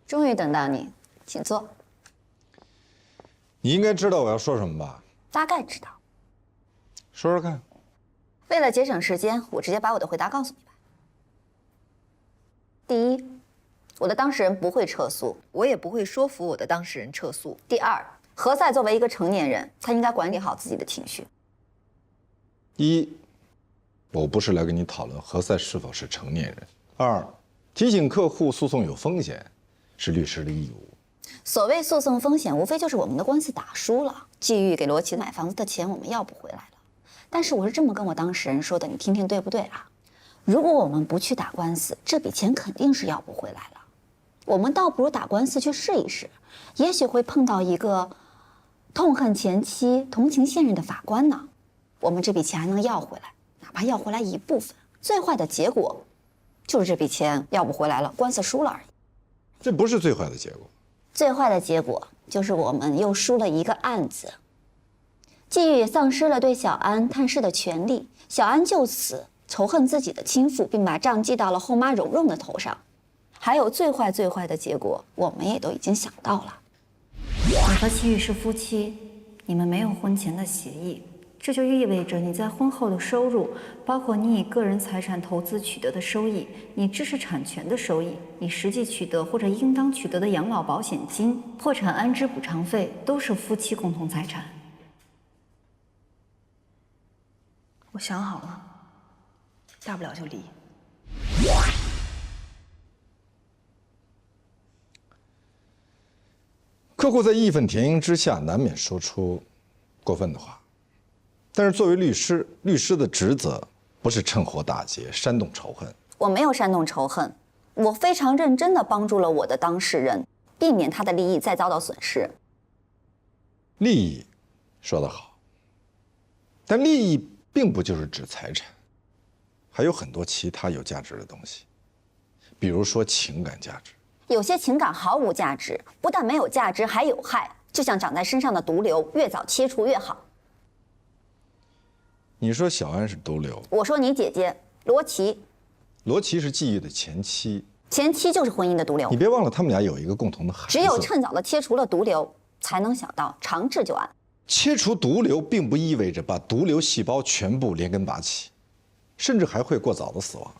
终于等到你，请坐。你应该知道我要说什么吧？大概知道。说说看。为了节省时间，我直接把我的回答告诉你吧。第一，我的当事人不会撤诉，我也不会说服我的当事人撤诉。第二，何塞作为一个成年人，他应该管理好自己的情绪。一，我不是来跟你讨论何塞是否是成年人。二，提醒客户诉讼有风险，是律师的义务。所谓诉讼风险，无非就是我们的官司打输了，季玉给罗琦买房子的钱我们要不回来了。但是我是这么跟我当事人说的，你听听对不对啊？如果我们不去打官司，这笔钱肯定是要不回来了。我们倒不如打官司去试一试，也许会碰到一个痛恨前妻、同情现任的法官呢。我们这笔钱还能要回来，哪怕要回来一部分。最坏的结果就是这笔钱要不回来了，官司输了而已。这不是最坏的结果。最坏的结果就是我们又输了一个案子。季玉也丧失了对小安探视的权利，小安就此仇恨自己的亲父，并把账记到了后妈蓉蓉的头上。还有最坏的结果，我们也都已经想到了。你和齐宇是夫妻，你们没有婚前的协议，这就意味着你在婚后的收入，包括你以个人财产投资取得的收益，你知识产权的收益，你实际取得或者应当取得的养老保险金、破产安置补偿费，都是夫妻共同财产。我想好了，大不了就离。客户在义愤填膺之下，难免说出过分的话。但是作为律师，律师的职责不是趁火打劫、煽动仇恨。我没有煽动仇恨，我非常认真地帮助了我的当事人，避免他的利益再遭到损失。利益，说得好。但利益并不就是指财产，还有很多其他有价值的东西，比如说情感价值。有些情感毫无价值，不但没有价值，还有害，就像长在身上的毒瘤，越早切除越好。你说小安是毒瘤，我说你姐姐罗琦，罗琦是季玉的前妻，前妻就是婚姻的毒瘤。你别忘了，他们俩有一个共同的孩子。只有趁早的切除了毒瘤，才能想到长治久安。切除毒瘤并不意味着把毒瘤细胞全部连根拔起，甚至还会过早的死亡。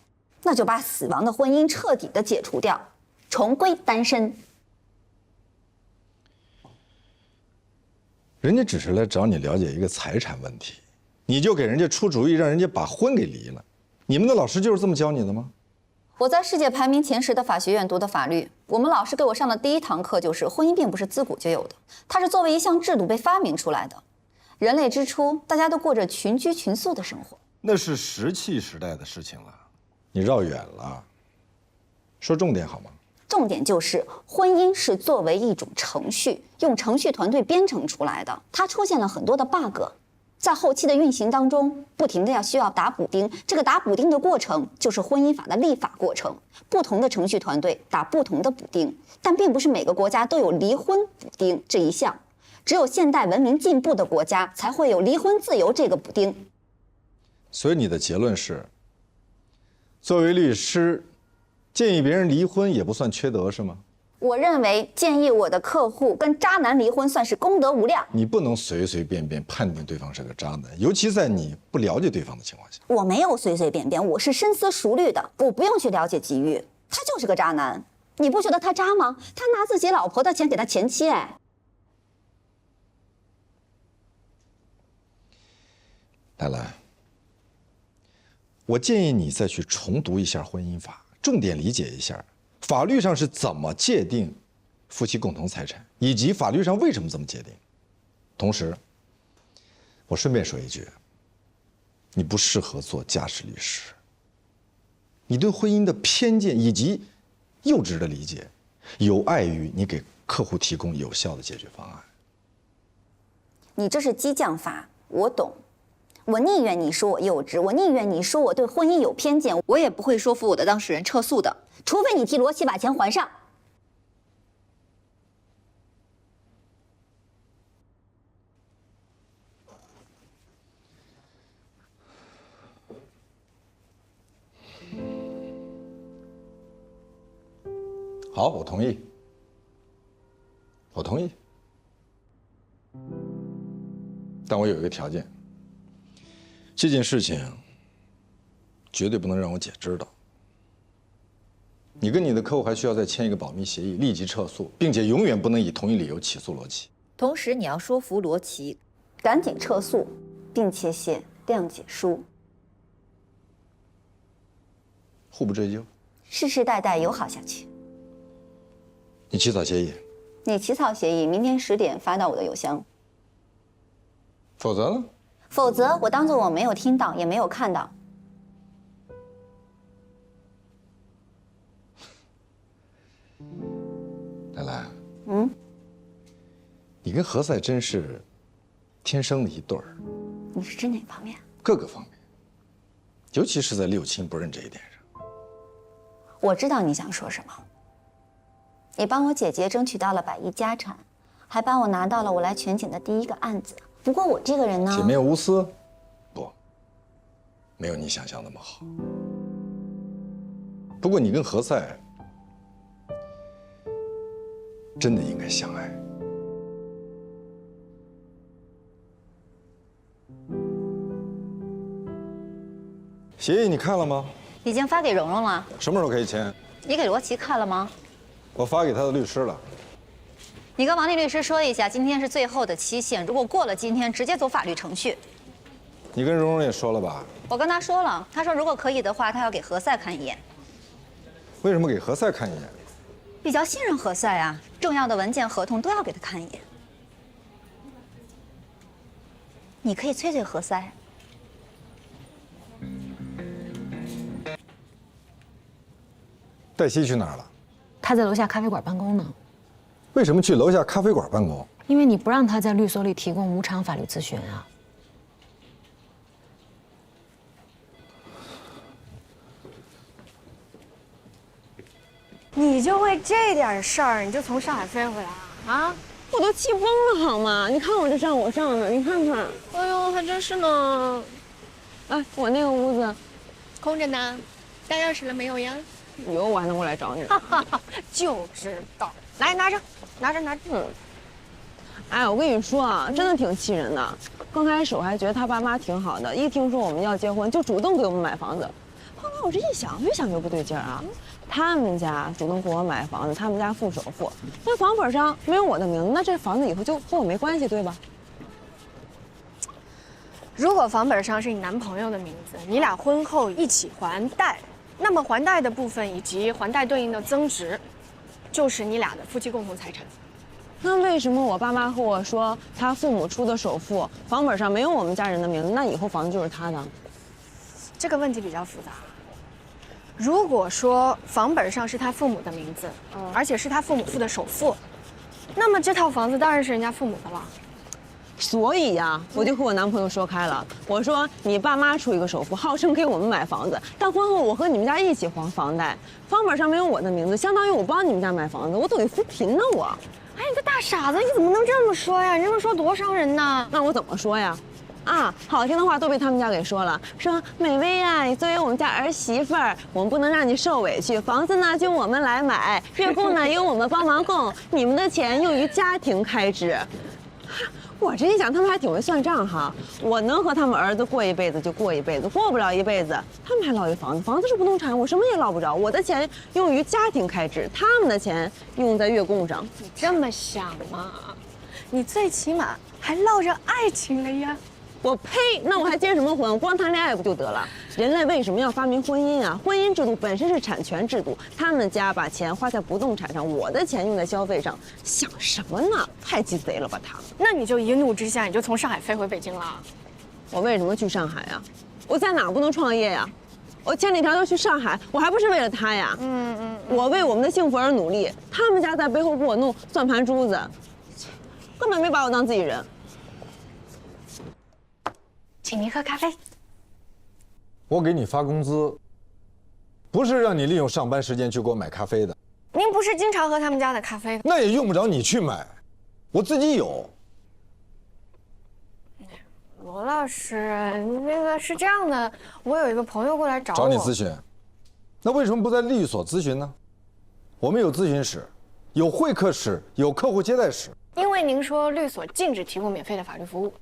那就把死亡的婚姻彻底的解除掉，重归单身。人家只是来找你了解一个财产问题，你就给人家出主意，让人家把婚给离了。你们的老师就是这么教你的吗？我在世界排名前10的法学院读的法律，我们老师给我上的第一堂课就是婚姻并不是自古就有的，它是作为一项制度被发明出来的。人类之初，大家都过着群居群宿的生活，那是石器时代的事情了，你绕远了。说重点好吗？重点就是婚姻是作为一种程序，用程序团队编程出来的，它出现了很多的 bug。在后期的运行当中，不停的需要打补丁，这个打补丁的过程就是婚姻法的立法过程。不同的程序团队打不同的补丁，但并不是每个国家都有离婚补丁这一项，只有现代文明进步的国家才会有离婚自由这个补丁。所以你的结论是，作为律师，建议别人离婚也不算缺德是吗？我认为建议我的客户跟渣男离婚算是功德无量。你不能随随便便判定对方是个渣男，尤其在你不了解对方的情况下。我没有随随便便，我是深思熟虑的，我不用去了解吉玉，他就是个渣男。你不觉得他渣吗？他拿自己老婆的钱给他前妻，哎。兰兰，我建议你再去重读一下婚姻法，重点理解一下法律上是怎么界定夫妻共同财产，以及法律上为什么这么界定。同时，我顺便说一句，你不适合做家事律师。你对婚姻的偏见以及幼稚的理解，有碍于你给客户提供有效的解决方案。你这是激将法，我懂。我宁愿你说我幼稚，我宁愿你说我对婚姻有偏见，我也不会说服我的当事人撤诉的，除非你替罗琦把钱还上。好，我同意。我同意，但我有一个条件，这件事情绝对不能让我姐知道。你跟你的客户还需要再签一个保密协议，立即撤诉，并且永远不能以同一理由起诉罗琦。同时，你要说服罗琦赶紧撤诉，并且写谅解书，互不追究，世世代代友好下去。你起草协议，你起草协议，明天10点发到我的邮箱。否则呢？否则，我当做我没有听到，也没有看到。兰兰，嗯，你跟何塞真是天生的一对儿，你是指哪方面？各个方面，尤其是在六亲不认这一点上。我知道你想说什么。你帮我姐姐争取到了100亿家产，还帮我拿到了我来全景的第1个案子。不过我这个人呢，铁面无私，不，没有你想象那么好。不过你跟何塞真的应该相爱。协议你看了吗？已经发给蓉蓉了。什么时候可以签？你给罗琦看了吗？我发给他的律师了。你跟王丽律师说一下，今天是最后的期限，如果过了今天，直接走法律程序。你跟蓉蓉也说了吧？我跟他说了，他说如果可以的话，他要给何塞看一眼。为什么给何塞看一眼？比较信任何塞啊，重要的文件、合同都要给他看一眼。你可以催催何塞。黛西去哪儿了？他在楼下咖啡馆办公呢。为什么去楼下咖啡馆办公？因为你不让他在律所里提供无偿法律咨询啊。你就为这点事儿，你就从上海飞回来啊？我都气疯了好吗？你看我这上的，你看看。哎呦，还真是呢。哎，我那个屋子空着呢，带钥匙了没有呀？以后我还能过来找你。哈哈哈，就知道。来，拿着。哎，我跟你说啊，真的挺气人的。刚开始我还觉得他爸妈挺好的，一听说我们要结婚，就主动给我们买房子。后来我这一想，越想越不对劲儿啊。他们家主动给我买房子，他们家付首付，那房本上没有我的名字，那这房子以后就和我没关系，对吧？如果房本上是你男朋友的名字，你俩婚后一起还贷，那么还贷的部分以及还贷对应的增值，就是你俩的夫妻共同财产。那为什么我爸妈和我说他父母出的首付，房本上没有我们家人的名字，那以后房子就是他的？这个问题比较复杂。如果说房本上是他父母的名字，而且是他父母付的首付，那么这套房子当然是人家父母的了。所以呀，我就和我男朋友说开了，我说你爸妈出一个首付，号称给我们买房子，但婚后我和你们家一起还房贷，房本上没有我的名字，相当于我帮你们家买房子，我等于扶贫呢我。哎，你个大傻子，你怎么能这么说呀？你这么说多伤人呐！那我怎么说呀？啊，好听的话都被他们家给说了，说美薇呀，你作为我们家儿媳妇儿，我们不能让你受委屈，房子呢就我们来买，月供呢由我们帮忙供，你们的钱用于家庭开支。我这一想，他们还挺会算账哈。我能和他们儿子过一辈子就过一辈子，过不了一辈子，他们还捞一房子，房子是不动产，我什么也捞不着。我的钱用于家庭开支，他们的钱用在月供上。你这么想嘛，你最起码还落着爱情了呀。我呸！那我还结什么婚？光谈恋爱不就得了？人类为什么要发明婚姻啊？婚姻制度本身是产权制度，他们家把钱花在不动产上，我的钱用在消费上，想什么呢？太鸡贼了吧他！那你就一怒之下，你就从上海飞回北京了。我为什么去上海啊？我在哪儿不能创业呀？我千里迢迢去上海，我还不是为了他呀？我为我们的幸福而努力，他们家在背后给我弄算盘珠子，根本没把我当自己人。请您喝咖啡。我给你发工资，不是让你利用上班时间去给我买咖啡的。您不是经常喝他们家的咖啡的？那也用不着你去买，我自己有。罗老师，那个是这样的，我有一个朋友过来找我。找你咨询，那为什么不在律所咨询呢？我们有咨询室，有会客室，有客户接待室。因为您说律所禁止提供免费的法律服务。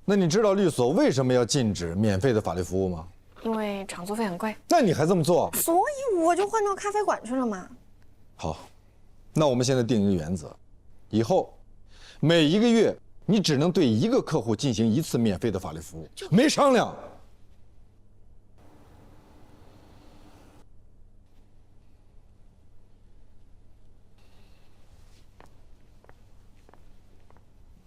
那你知道律所为什么要禁止免费的法律服务吗？因为场租费很贵，那你还这么做？所以我就换到咖啡馆去了嘛。好，那我们现在定一个原则，以后每1个月你只能对1个客户进行1次免费的法律服务，没商量。